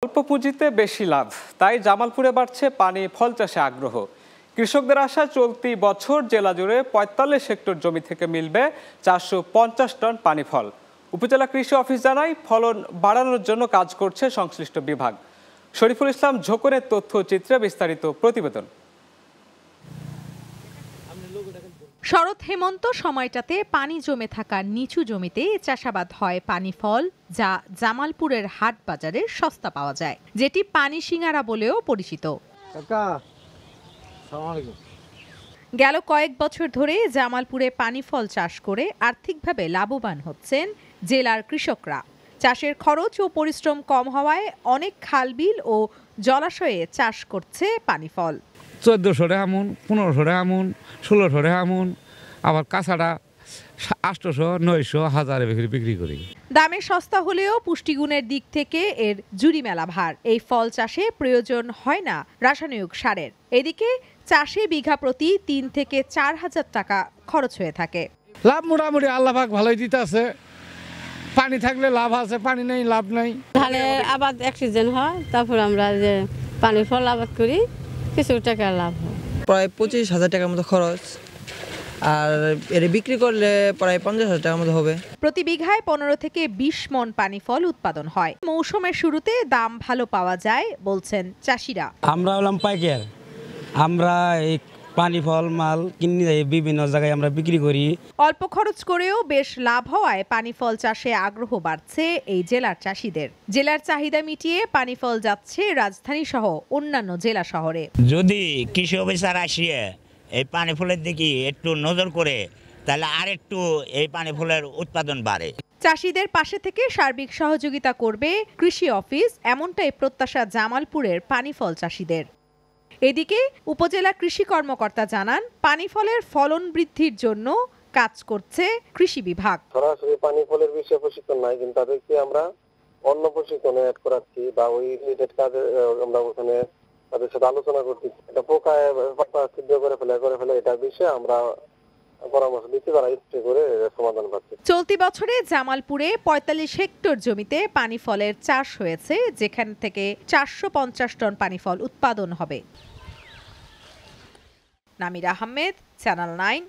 অল্প পুঁজিতে বেশি লাভ, তাই জামালপুরে বাড়ছে পানি ফল চাষে আগ্রহ। কৃষকদের আশা চলতি বছর জেলা জুড়ে ৪৫ হেক্টর জমি থেকে মিলবে ৪৫০ টন পানি ফল। উপজেলা কৃষি অফিস জানায়, ফলন বাড়ানোর জন্য কাজ করছে সংশ্লিষ্ট বিভাগ। শরীফুল ইসলাম ঝোকনের তথ্যচিত্রে বিস্তারিত প্রতিবেদন। শরৎ হেমন্ত সময়টাতে পানি জমে থাকা নিচু জমিতে চাষাবাদ হয় পানি ফল, যা জামালপুরের হাট বাজারে সস্তা পাওয়া যায়, যেটি পানি সিঙ্গারা বলেও পরিচিত। গেল কয়েক বছর ধরে জামালপুরে পানি ফল চাষ করে আর্থিকভাবে লাভবান হচ্ছেন জেলার কৃষকরা। চাষের খরচ ও পরিশ্রম কম হওয়ায় অনেক খালবিল ও জলাশয়ে চাষ করছে পানি ফল। ১৪০০ টাকা মন, ১৫০০ টাকা মন, ১৬০০ টাকা মন, আবার কাঁচাটা ৮০০, ৯০০, ১০০০ বিক্রি করি। দামে সস্তা হলেও পুষ্টিগুণের দিক থেকে এর জুড়ি মেলা ভার। এই ফল চাষে প্রয়োজন হয় না রাসায়নিক সারের। এদিকে চাষে বিঘা প্রতি ৩ থেকে ৪ হাজার টাকা খরচ হয়ে থাকে। লাভ মোটামুটি আল্লাহ পাক ভালোই দিতেছে। পানি থাকলে লাভ আছে, পানি নেই লাভ নাই। ধানের আবাদ এক সিজন হয়, তারপর আমরা যে পানি ফল আবাদ করি, কিছু টাকা লাভ হয়। প্রায় ২৫,০০০ টাকার মতো খরচ, আর এর বিক্রি করলে প্রায় ৫০,০০০ টাকার মতো হবে। প্রতি বিঘায় ১৫ থেকে ২০ মন পানি ফল উৎপাদন হয়। মৌসুমের শুরুতে দাম ভালো পাওয়া যায় বলছেন চাষিরা। আমরা হলাম পাইকার, আমরা এই পানি ফল মাল কিনে বিভিন্ন জায়গায় আমরা বিক্রি করি। অল্প খরচ করেও বেশ লাভ হওয়ায় পানি ফল চাষে আগ্রহ বাড়ছে এই জেলার চাষিদের। জেলার চাহিদা মিটিয়ে পানি ফল যাচ্ছে রাজধানী সহ অন্যান্য জেলা শহরে। যদি কৃষি অফিসার আসিয়ে এই পানি ফলের দিকে একটু নজর করে, তাহলে আর একটু এই পানি ফলের উৎপাদন বাড়ে। চাষিদের পাশে থেকে সার্বিক সহযোগিতা করবে কৃষি অফিস, এমনটাই প্রত্যাশা জামালপুরের পানি ফল চাষিদের। এদিকে উপজেলা কৃষি কর্মকর্তা জানান, পানি ফলের ফলন বৃদ্ধির জন্য কাজ করছে কৃষি বিভাগ। সরাসরি পানি ফলের বিষয়ে প্রশিক্ষণ নাই, কিন্তু তাদেরকে আমরা অন্য প্রশিক্ষণে অ্যাড করাচ্ছি বা ওই রিলেটেড কাজে আমরা ওখানে তাদের সাথে আলোচনা করতেছি। এটা পোকায় ছিদ্র করে ফেলে এটার বিষয়ে আমরা পরামর্শ দিচ্ছি, তারা স্প্রে করে সমাধান পাচ্ছে। চলতি বছরে জামালপুরে ৪৫ হেক্টর জমিতে পানি ফলের চাষ হয়েছে, যেখান থেকে ৪৫০ টন পানি ফল উৎপাদন হবে। নামির আহমেদ, চ্যানেল 9।